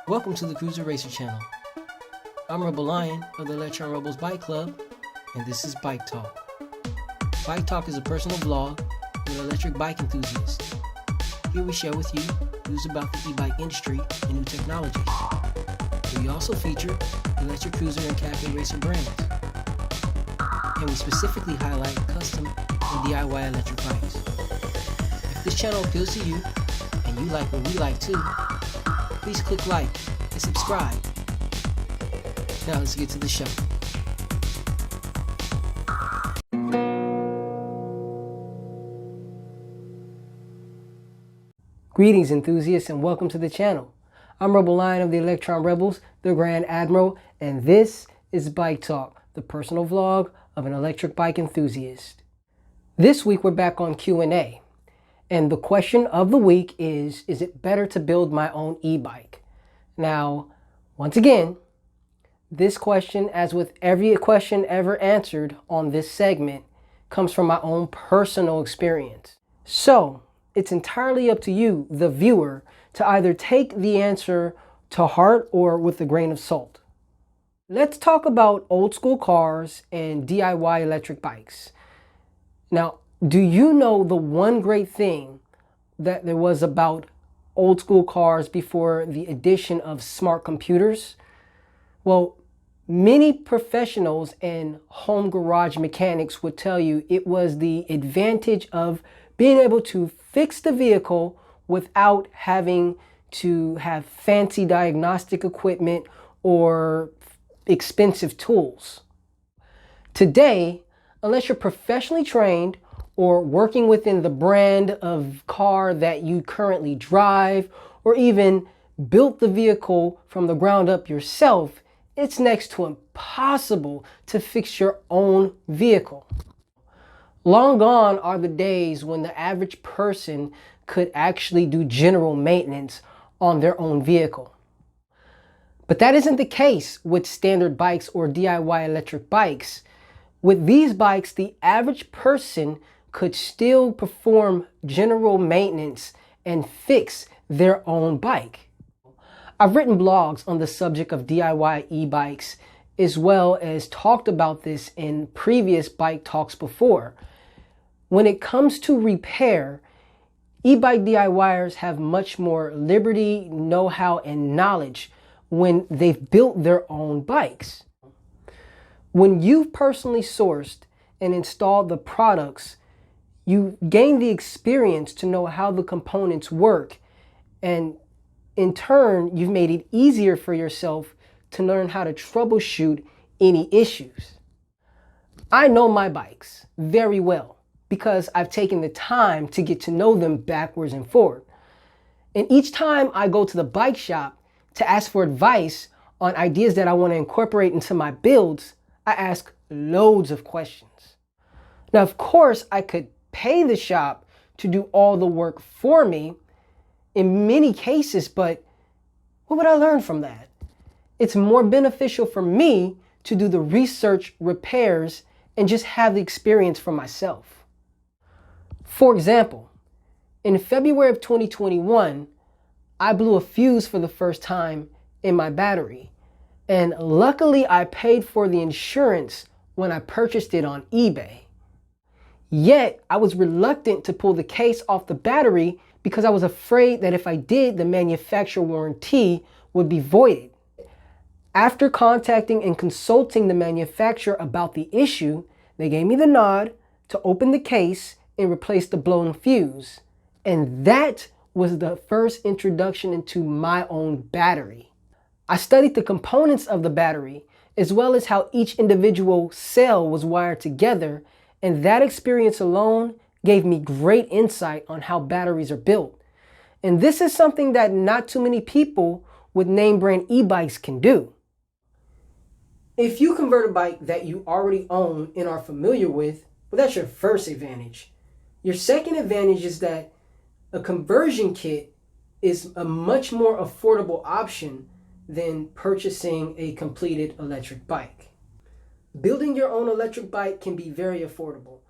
Welcome to the Cruiser Racer channel. I'm Rebel Lion of the Electron Rebels Bike Club, and this is Bike Talk. Bike Talk is a personal vlog with electric bike enthusiasts. Here we share with you news about the e-bike industry and new technologies. We also feature electric cruiser and cafe racer brands. And we specifically highlight custom and DIY electric bikes. If this channel appeals to you, and you like what we like too, please click like and subscribe. Now let's get to the show. Greetings enthusiasts and welcome to the channel. I'm Rebel Lion of the Electron Rebels, the Grand Admiral, and this is Bike Talk, the personal vlog of an electric bike enthusiast. This week we're back on Q&A. And the question of the week is it better to build my own e-bike? Now, once again, this question, as with every question ever answered on this segment, comes from my own personal experience. So, it's entirely up to you, the viewer, to either take the answer to heart or with a grain of salt. Let's talk about old school cars and DIY electric bikes. Now, do you know the one great thing that there was about old school cars before the addition of smart computers? Well, many professionals and home garage mechanics would tell you it was the advantage of being able to fix the vehicle without having to have fancy diagnostic equipment or expensive tools. Today, unless you're professionally trained or working within the brand of car that you currently drive, or even built the vehicle from the ground up yourself, it's next to impossible to fix your own vehicle. Long gone are the days when the average person could actually do general maintenance on their own vehicle. But that isn't the case with standard bikes or DIY electric bikes. With these bikes, the average person could still perform general maintenance and fix their own bike. I've written blogs on the subject of DIY e-bikes, as well as talked about this in previous bike talks before. When it comes to repair, e-bike DIYers have much more liberty, know-how, and knowledge when they've built their own bikes. When you've personally sourced and installed the products, you gain the experience to know how the components work, and in turn, you've made it easier for yourself to learn how to troubleshoot any issues. I know my bikes very well because I've taken the time to get to know them backwards and forward. And each time I go to the bike shop to ask for advice on ideas that I want to incorporate into my builds, I ask loads of questions. Now, of course, I could pay the shop to do all the work for me in many cases, but what would I learn from that? It's more beneficial for me to do the research, repairs, and just have the experience for myself. For example, in February of 2021, I blew a fuse for the first time in my battery, and luckily I paid for the insurance when I purchased it on eBay. Yet, I was reluctant to pull the case off the battery because I was afraid that if I did, the manufacturer warranty would be voided. After contacting and consulting the manufacturer about the issue, they gave me the nod to open the case and replace the blown fuse. And that was the first introduction into my own battery. I studied the components of the battery, as well as how each individual cell was wired together, and that experience alone gave me great insight on how batteries are built. And this is something that not too many people with name brand e-bikes can do. If you convert a bike that you already own and are familiar with, well, that's your first advantage. Your second advantage is that a conversion kit is a much more affordable option than purchasing a completed electric bike. Building your own electric bike can be very affordable,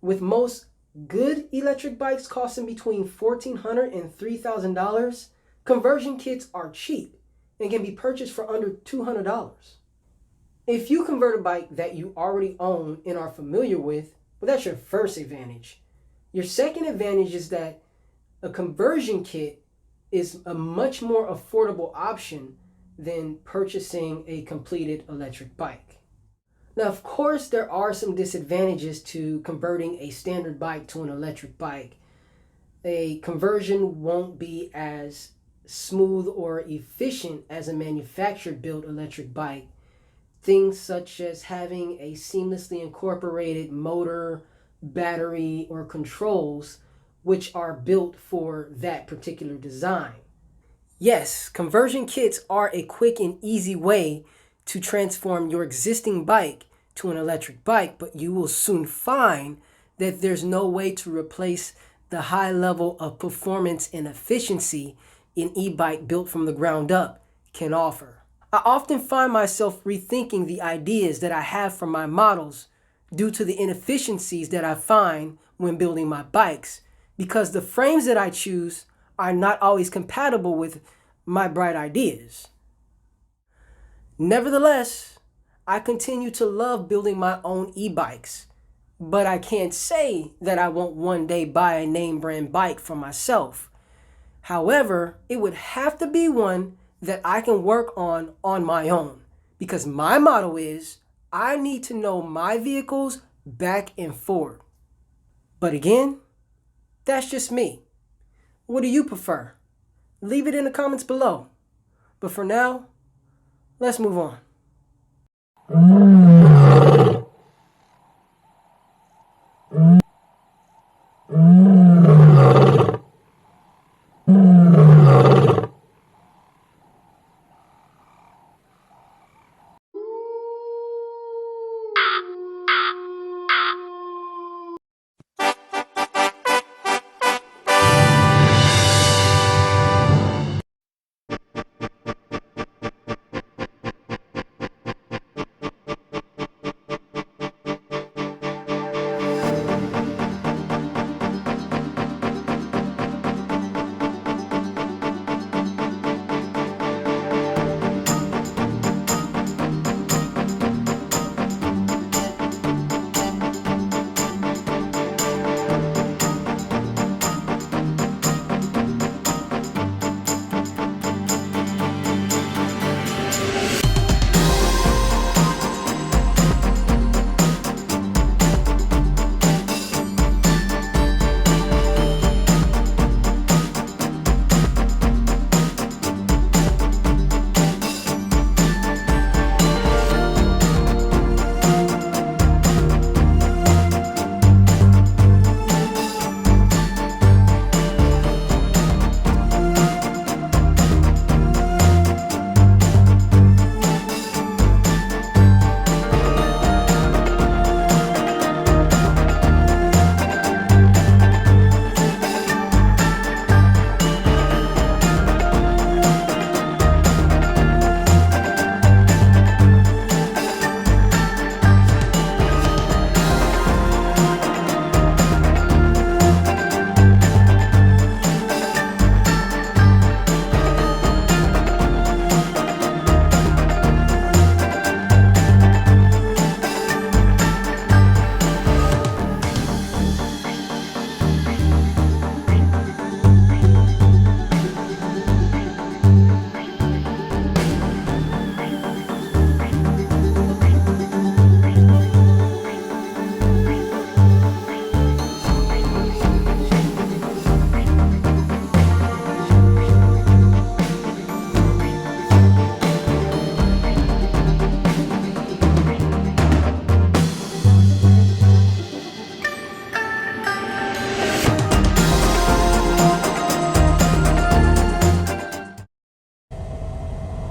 with most good electric bikes costing between $1,400 and $3,000. Conversion kits are cheap, and can be purchased for under $200. If you convert a bike that you already own and are familiar with, well, that's your first advantage. Your second advantage is that a conversion kit is a much more affordable option than purchasing a completed electric bike. Now, of course, there are some disadvantages to converting a standard bike to an electric bike. A conversion won't be as smooth or efficient as a manufacturer-built electric bike. Things such as having a seamlessly incorporated motor, battery, or controls which are built for that particular design. Yes, conversion kits are a quick and easy way to transform your existing bike to an electric bike, but you will soon find that there's no way to replace the high level of performance and efficiency an e-bike built from the ground up can offer. I often find myself rethinking the ideas that I have for my models due to the inefficiencies that I find when building my bikes, because the frames that I choose are not always compatible with my bright ideas. Nevertheless, I continue to love building my own e-bikes, but I can't say that I won't one day buy a name brand bike for myself. However, it would have to be one that I can work on my own, because my motto is I need to know my vehicles back and forward. But again, that's just me. What do you prefer? Leave it in the comments below. But for now, let's move on.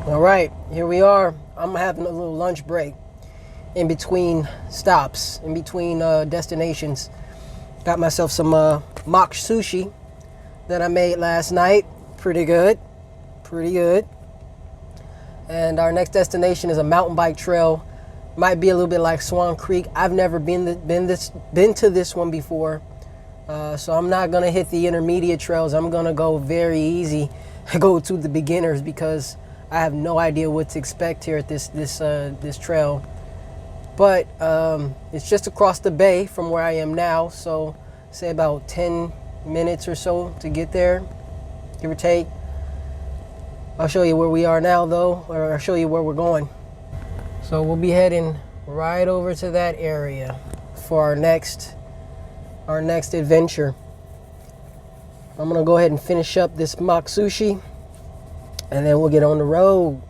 All right, here we are. I'm having a little lunch break in between stops, in between destinations. Got myself some mock sushi that I made last night. Pretty good, pretty good. And our next destination is a mountain bike trail. Might be a little bit like Swan Creek. I've never been to this one before, so I'm not gonna hit the intermediate trails. I'm gonna go very easy, go to the beginners, because I have no idea what to expect here at this trail, but it's just across the bay from where I am now, so say about 10 minutes or so to get there, give or take. I'll show you where we are now though, or I'll show you where we're going. So we'll be heading right over to that area for our next adventure. I'm gonna go ahead and finish up this mock sushi, and then we'll get on the road.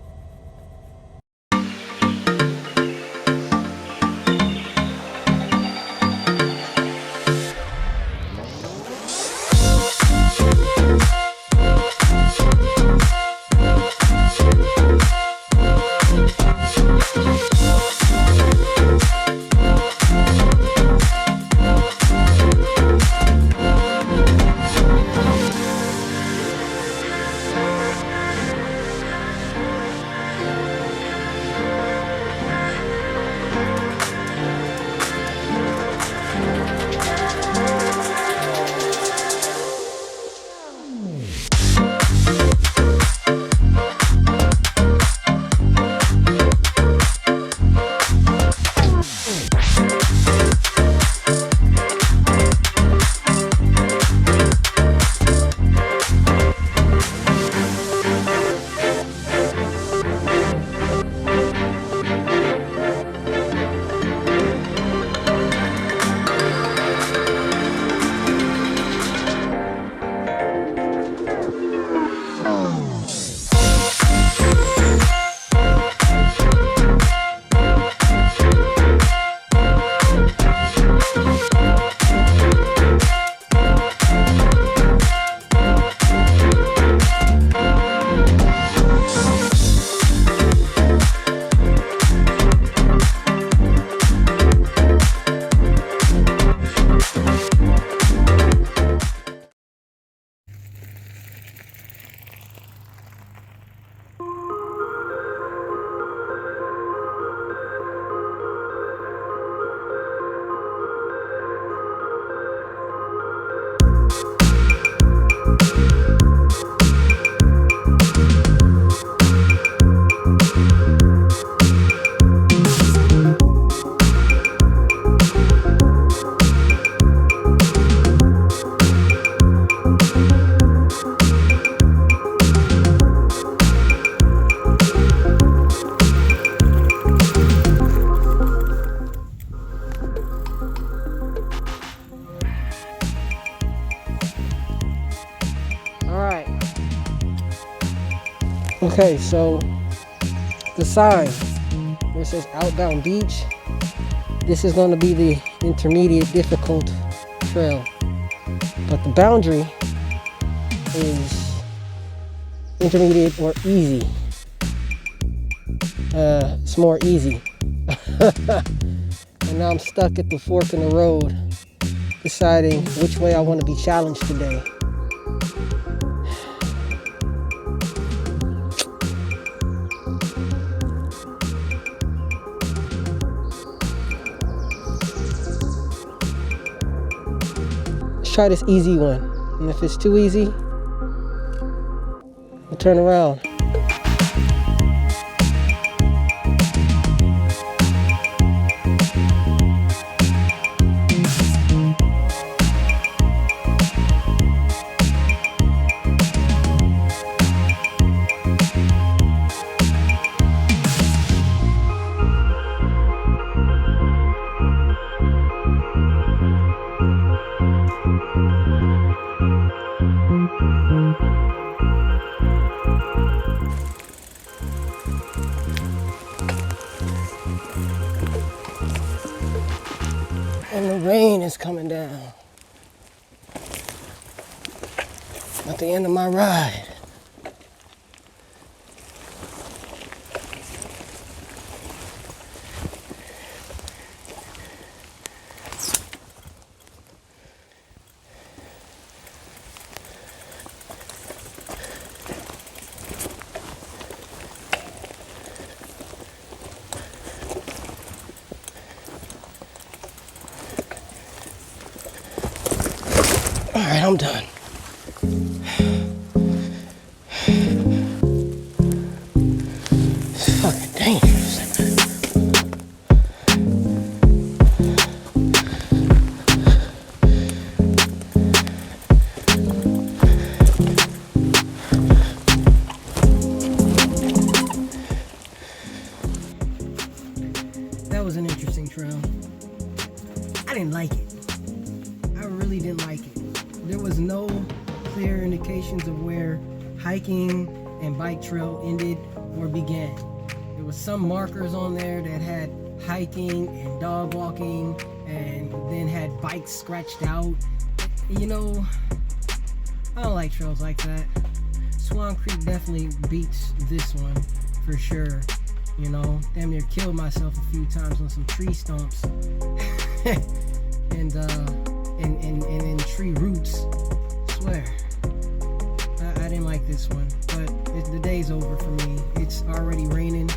Okay, so the sign where it says Outbound Beach, this is going to be the intermediate difficult trail, but the boundary is intermediate or easy. It's more easy. And now I'm stuck at the fork in the road, deciding which way I want to be challenged today. Try this easy one, and if it's too easy, we'll turn around. And the rain is coming down at the end of my ride. All right, I'm done. dangerous. That was an interesting trail. I didn't like it. I really didn't like it. There was no clear indications of where hiking and bike trail ended or began. There was some markers on there that had hiking and dog walking and then had bikes scratched out. You know, I don't like trails like that. Swan Creek definitely beats this one for sure. You know, damn near killed myself a few times on some tree stumps and in tree roots. Swear, I didn't like this one, but the day's over for me. It's already raining.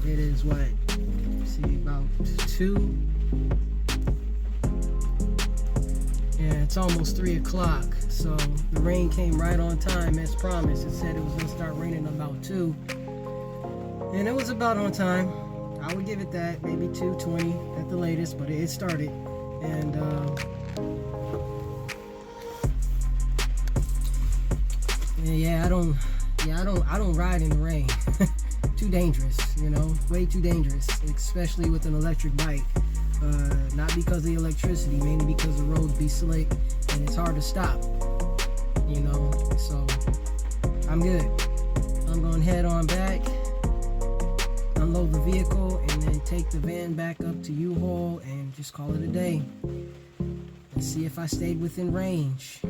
It is what? Let's see, about 2. Yeah, it's almost 3 o'clock. So the rain came right on time as promised. It said it was gonna start raining about 2. And it was about on time. I would give it that, maybe 2:20 at the latest, but it started. And I don't ride in the rain. Too dangerous, you know, way too dangerous, especially with an electric bike. Not because of the electricity, mainly because the roads be slick and it's hard to stop. You know, so I'm good. I'm gonna head on back, unload the vehicle, and then take the van back up to U-Haul and just call it a day and see if I stayed within range.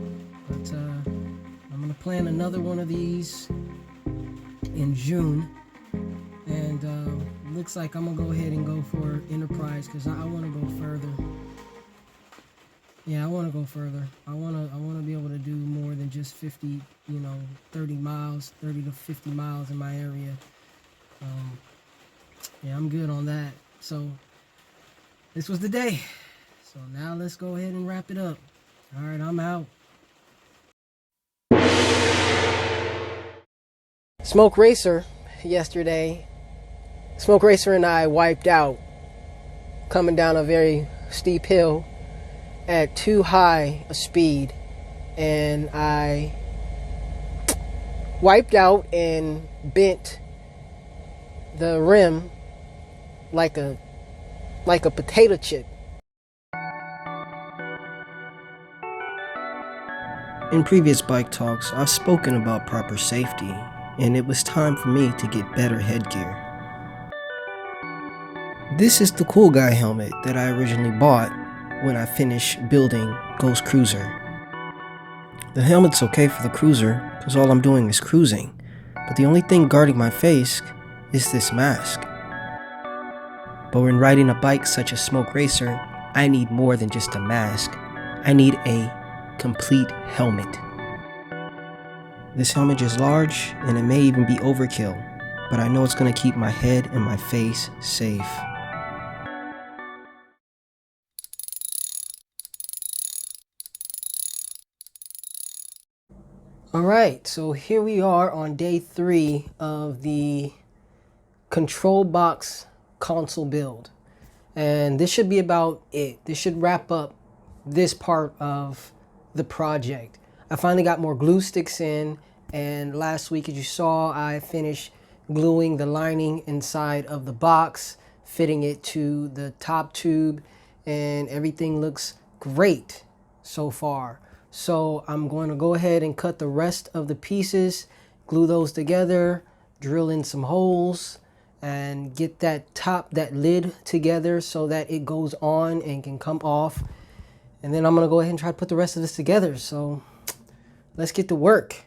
But I'm gonna plan another one of these in June, and looks like I'm gonna go ahead and go for Enterprise because I want to go further. Yeah, I want to go further. I want to be able to do more than just 50, 30 to 50 miles in my area. Yeah, I'm good on that. So this was the day. So now let's go ahead and wrap it up. All right, I'm out. Smoke Racer yesterday. Smoke Racer and I wiped out coming down a very steep hill at too high a speed, and I wiped out and bent the rim like a potato chip. In previous bike talks, I've spoken about proper safety, and it was time for me to get better headgear. This is the cool guy helmet that I originally bought when I finished building Ghost Cruiser. The helmet's okay for the cruiser because all I'm doing is cruising, but the only thing guarding my face is this mask. But when riding a bike such as Smoke Racer, I need more than just a mask. I need a complete helmet. This helmet is large and it may even be overkill, but I know it's going to keep my head and my face safe. Alright, so here we are on day 3 of the control box console build. And this should be about it. This should wrap up this part of the project. I finally got more glue sticks in, and last week, as you saw, I finished gluing the lining inside of the box, fitting it to the top tube, and everything looks great so far. So I'm going to go ahead and cut the rest of the pieces, glue those together, drill in some holes, and get that lid together so that it goes on and can come off. And then I'm going to go ahead and try to put the rest of this together. So let's get to work.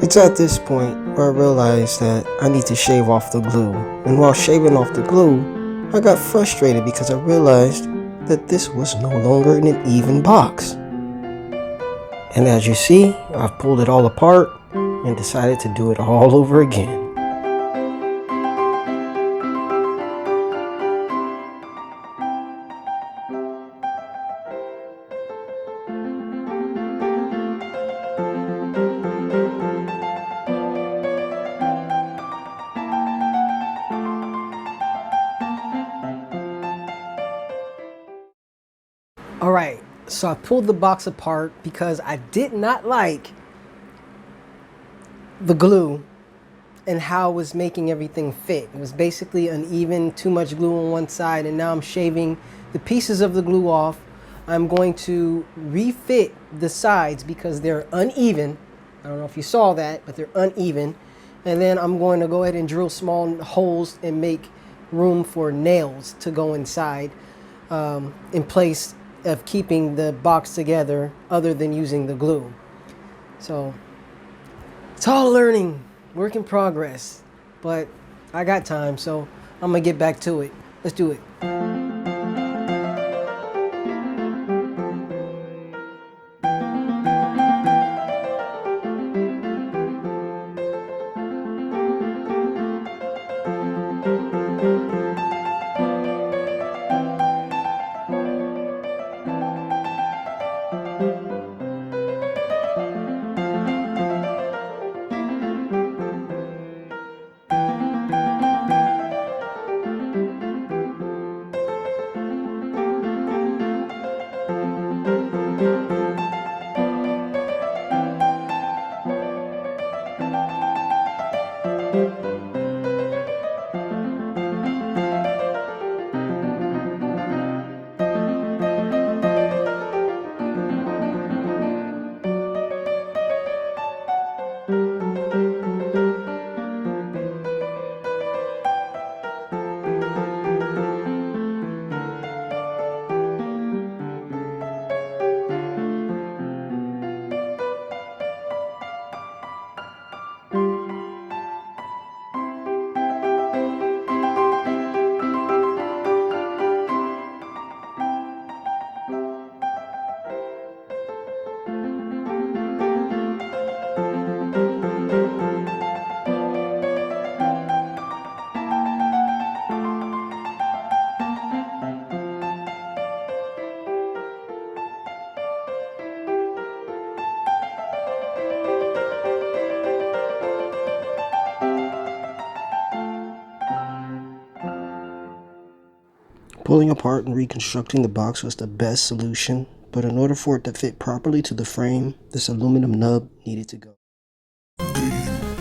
It's at this point where I realized that I need to shave off the glue. And while shaving off the glue, I got frustrated because I realized that this was no longer an even box. And as you see, I've pulled it all apart and decided to do it all over again. All right, so I pulled the box apart because I did not like the glue and how it was making everything fit. It was basically uneven, too much glue on one side, and now I'm shaving the pieces of the glue off. I'm going to refit the sides because they're uneven. I don't know if you saw that, but they're uneven. And then I'm going to go ahead and drill small holes and make room for nails to go inside in place of keeping the box together other than using the glue. So it's all learning, work in progress, but I got time, so I'm gonna get back to it. Let's do it. Pulling apart and reconstructing the box was the best solution, but in order for it to fit properly to the frame, this aluminum nub needed to go.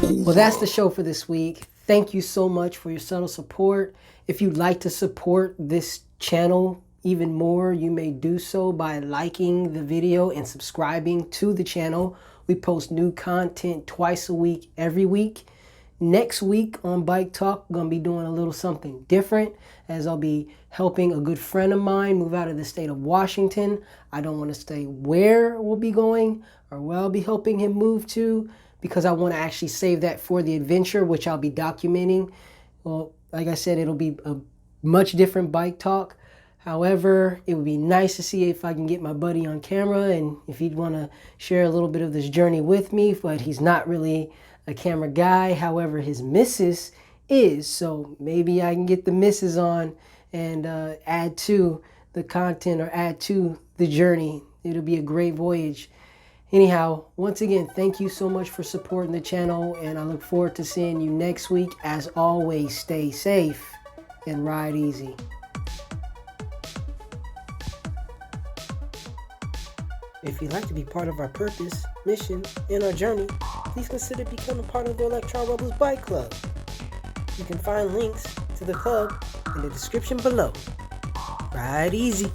Well, that's the show for this week. Thank you so much for your subtle support. If you'd like to support this channel even more, you may do so by liking the video and subscribing to the channel. We post new content twice a week, every week. Next week on Bike Talk, I'm going to be doing a little something different as I'll be helping a good friend of mine move out of the state of Washington. I don't want to say where we'll be going or where I'll be helping him move to because I want to actually save that for the adventure, which I'll be documenting. Well, like I said, it'll be a much different Bike Talk. However, it would be nice to see if I can get my buddy on camera and if he'd want to share a little bit of this journey with me, but he's not really a camera guy. However, his missus is, so maybe I can get the missus on and add to the content or add to the journey. It'll be a great voyage. Anyhow, once again, thank you so much for supporting the channel, and I look forward to seeing you next week. As always, stay safe and ride easy. If you'd like to be part of our purpose, mission, and our journey, please consider becoming part of the Electron Rebels Bike Club. You can find links to the club in the description below. Ride easy.